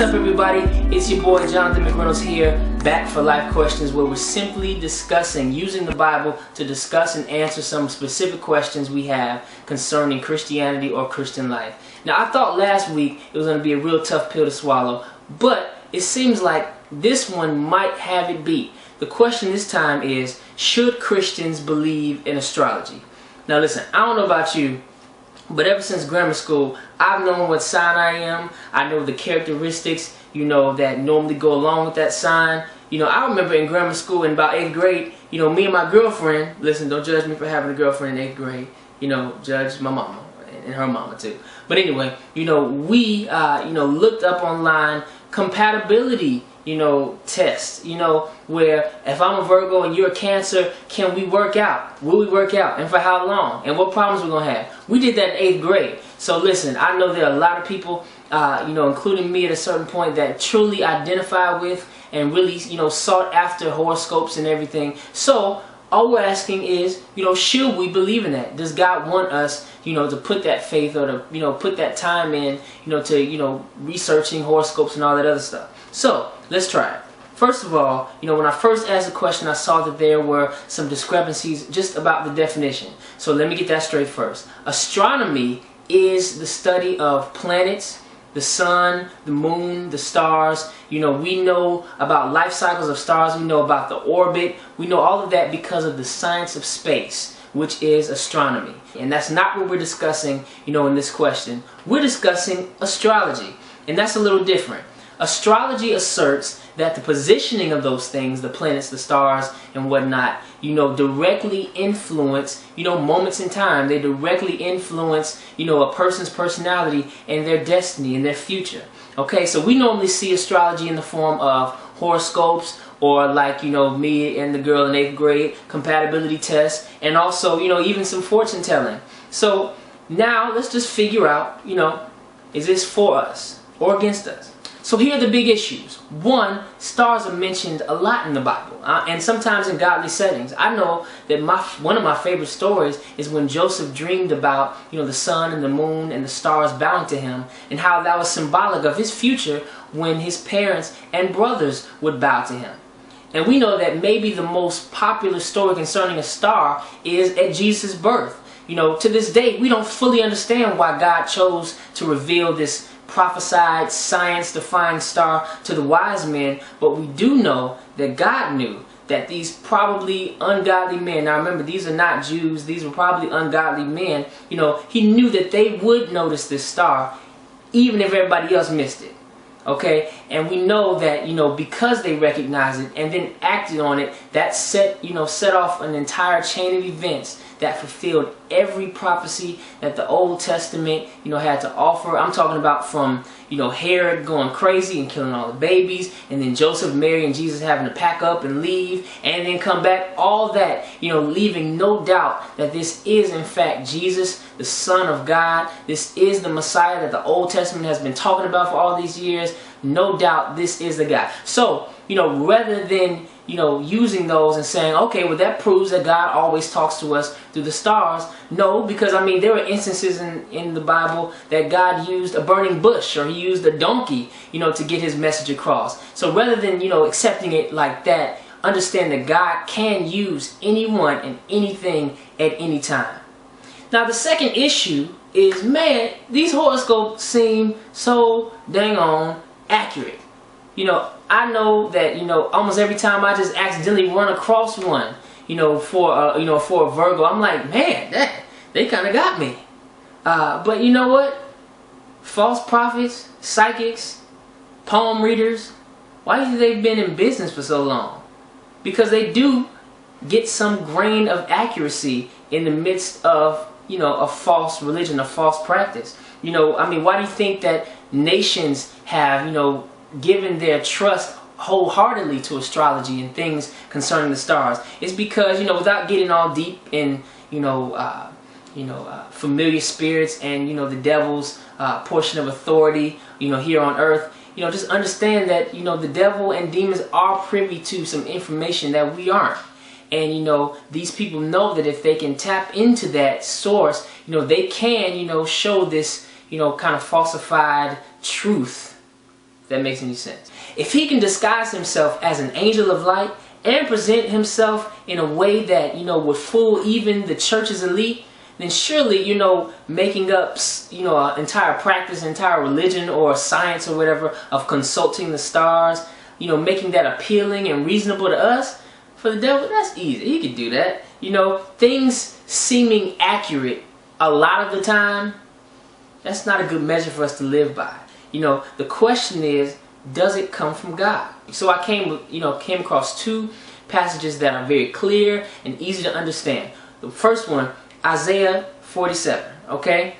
up, everybody? It's your boy Jonathan McReynolds here, back for Life Questions, where we're simply discussing, using the Bible to discuss and answer some specific questions we have concerning Christianity or Christian life. Now, I thought last week it was going to be a real tough pill to swallow, but it seems like this one might have it beat. The question this time is, should Christians believe in astrology? Now listen, I don't know about you, but ever since grammar school, I've known what sign I am. I know the characteristics, that normally go along with that sign. I remember in grammar school in about 8th grade, me and my girlfriend, listen, don't judge me for having a girlfriend in 8th grade, judge my mama and her mama too. But anyway, we, looked up online compatibility, tests, where if I'm a Virgo and you're a Cancer, can we work out? Will we work out? And for how long? And what problems we're going to have? We did that in 8th grade. So listen, I know there are a lot of people, including me at a certain point, that truly identify with and really, sought after horoscopes and everything. So all we're asking is, should we believe in that? Does God want us, to put that faith or to, put that time in, to, researching horoscopes and all that other stuff? So let's try it. First of all, when I first asked the question, I saw that there were some discrepancies just about the definition. So let me get that straight first. Astronomy is the study of planets, the sun, the moon, the stars. We know about life cycles of stars. We know about the orbit. We know all of that because of the science of space, which is astronomy. And that's not what we're discussing, in this question. We're discussing astrology, and that's a little different. Astrology asserts that the positioning of those things, the planets, the stars, and whatnot, directly influence, moments in time. They directly influence, a person's personality and their destiny and their future. Okay, so we normally see astrology in the form of horoscopes, or like, me and the girl in 8th grade, compatibility tests, and also, even some fortune telling. So now let's just figure out, is this for us or against us? So here are the big issues. One, stars are mentioned a lot in the Bible, and sometimes in godly settings. I know that one of my favorite stories is when Joseph dreamed about, the sun and the moon and the stars bowing to him, and how that was symbolic of his future when his parents and brothers would bow to him. And we know that maybe the most popular story concerning a star is at Jesus' birth. To this day, we don't fully understand why God chose to reveal this prophesied, science-defying star to the wise men, but we do know that God knew that these probably ungodly men, now remember, these are not Jews, these were probably ungodly men, he knew that they would notice this star even if everybody else missed it. Okay, and we know that, because they recognized it and then acted on it, that set off an entire chain of events that fulfilled every prophecy that the Old Testament, had to offer. I'm talking about from, Herod going crazy and killing all the babies, and then Joseph, Mary, and Jesus having to pack up and leave, and then come back. All that, leaving no doubt that this is in fact Jesus, the Son of God. This is the Messiah that the Old Testament has been talking about for all these years. No doubt this is the guy. So, rather than, using those and saying, okay, well, that proves that God always talks to us through the stars. No, because, there were instances in the Bible that God used a burning bush, or he used a donkey, to get his message across. So rather than, accepting it like that, understand that God can use anyone and anything at any time. Now, the second issue is, man, these horoscopes seem so dang on accurate. I know that, almost every time I just accidentally run across one, for a Virgo, I'm like, man, they kind of got me. But you know what? False prophets, psychics, palm readers, why do you think they've been in business for so long? Because they do get some grain of accuracy in the midst of, a false religion, a false practice. Why do you think that nations have, given their trust wholeheartedly to astrology and things concerning the stars? It's because, without getting all deep in, familiar spirits and, the devil's portion of authority, here on earth, just understand that, the devil and demons are privy to some information that we aren't. And, these people know that if they can tap into that source, they can, show this, kind of falsified truth that makes any sense. If he can disguise himself as an angel of light and present himself in a way that, would fool even the church's elite, then surely, making up, an entire practice, entire religion or science or whatever of consulting the stars, making that appealing and reasonable to us, for the devil, that's easy. He could do that. Things seeming accurate a lot of the time, that's not a good measure for us to live by. The question is, does it come from God? So I came across two passages that are very clear and easy to understand. The first one, Isaiah 47, okay?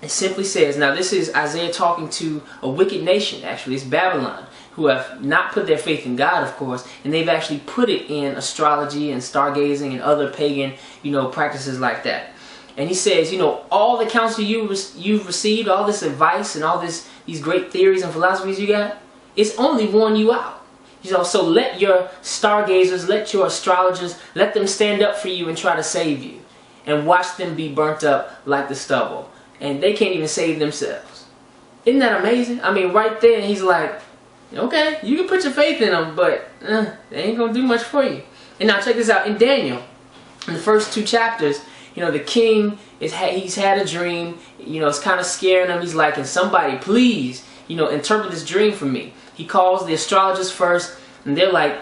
It simply says, now this is Isaiah talking to a wicked nation, actually, it's Babylon, who have not put their faith in God, of course, and they've actually put it in astrology and stargazing and other pagan, practices like that. And he says, all the counsel you've received, all this advice and all these great theories and philosophies you got, it's only worn you out. So let your stargazers, let your astrologers, let them stand up for you and try to save you. And watch them be burnt up like the stubble. And they can't even save themselves. Isn't that amazing? I mean, right there, he's like, okay, you can put your faith in them, but they ain't going to do much for you. And now check this out. In Daniel, in the first 2 chapters, the king, he's had a dream. It's kind of scaring him. He's like, can somebody please, interpret this dream for me? He calls the astrologers first, and they're like,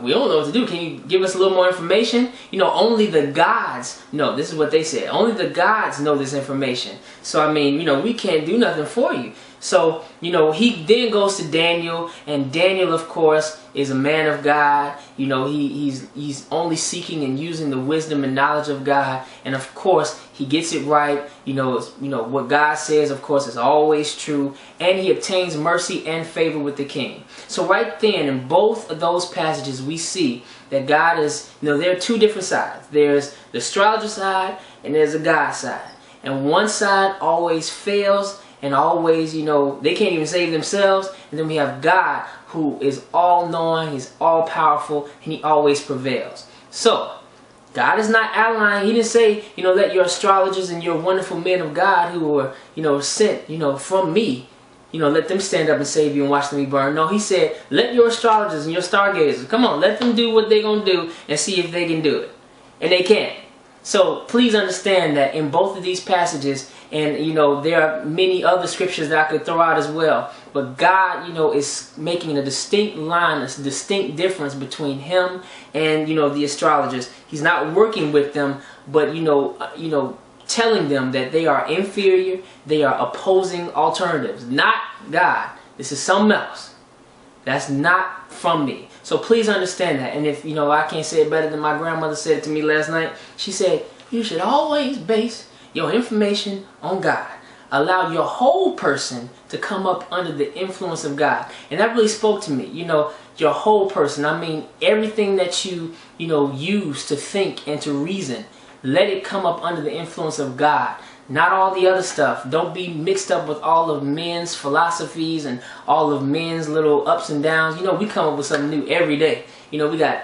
we don't know what to do. Can you give us a little more information? Only the gods know. This is what they said. Only the gods know this information. So, I mean, we can't do nothing for you. So, he then goes to Daniel, and Daniel, of course, is a man of God. He's only seeking and using the wisdom and knowledge of God, and of course, he gets it right. What God says, of course, is always true, and he obtains mercy and favor with the king. So right then, in both of those passages, we see that God is, there are 2 different sides. There's the astrologer side, and there's the God side. And one side always fails, and always, they can't even save themselves. And then we have God, who is all-knowing, he's all-powerful, and he always prevails. So, God is not outlining. He didn't say, let your astrologers and your wonderful men of God who were, sent, from me, let them stand up and save you and watch them be burned. No, he said, let your astrologers and your stargazers, come on, let them do what they're going to do and see if they can do it. And they can't. So please understand that in both of these passages, and there are many other scriptures that I could throw out as well, but God, is making a distinct line, a distinct difference between him and, the astrologers. He's not working with them, but, telling them that they are inferior, they are opposing alternatives. Not God. This is something else. That's not from me. So please understand that. And if, I can't say it better than my grandmother said it to me last night. She said, you should always base your information on God. Allow your whole person to come up under the influence of God. And that really spoke to me. Your whole person. I mean, everything that you, use to think and to reason. Let it come up under the influence of God. Not all the other stuff. Don't be mixed up with all of men's philosophies and all of men's little ups and downs. We come up with something new every day. We got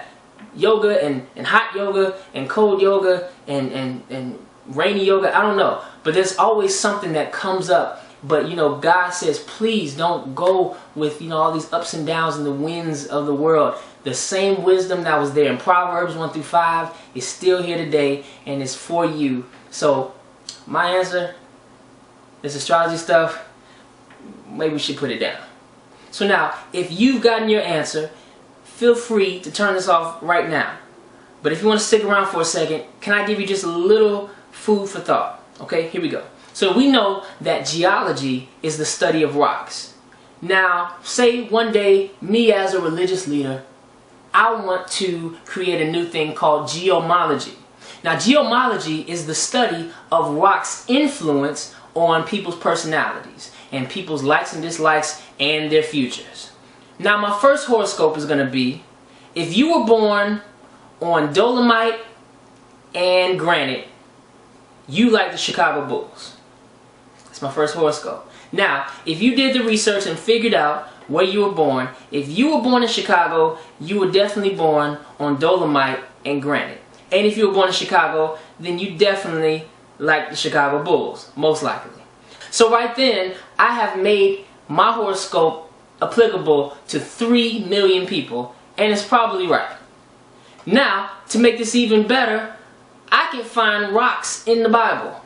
yoga and hot yoga and cold yoga and rainy yoga. I don't know. But there's always something that comes up. But, God says, please don't go with, all these ups and downs and the winds of the world. The same wisdom that was there in Proverbs 1-5 is still here today and is for you. So, my answer, this astrology stuff, maybe we should put it down. So now, if you've gotten your answer, feel free to turn this off right now. But if you want to stick around for a second, can I give you just a little food for thought? Okay, here we go. So we know that geology is the study of rocks. Now, say one day, me as a religious leader, I want to create a new thing called geomology. Now, geomology is the study of rocks' influence on people's personalities and people's likes and dislikes and their futures. Now, my first horoscope is going to be, if you were born on dolomite and granite, you like the Chicago Bulls. That's my first horoscope. Now, if you did the research and figured out where you were born, if you were born in Chicago, you were definitely born on dolomite and granite. And if you were born in Chicago, then you definitely like the Chicago Bulls, most likely. So right then, I have made my horoscope applicable to 3 million people, and it's probably right. Now, to make this even better, I can find rocks in the Bible.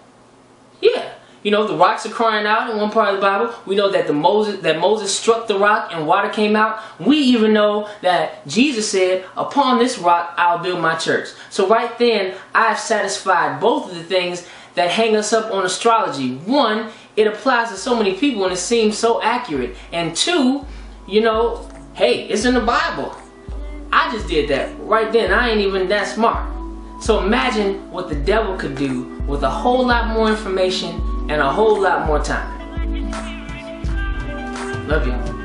Yeah. You know, the rocks are crying out in one part of the Bible. We know that Moses struck the rock and water came out. We even know that Jesus said, upon this rock I'll build my church. So right then, I've satisfied both of the things that hang us up on astrology. One, it applies to so many people and it seems so accurate. And two, you know, hey, it's in the Bible. I just did that right then. I ain't even that smart. So imagine what the devil could do with a whole lot more information and a whole lot more time. Love y'all.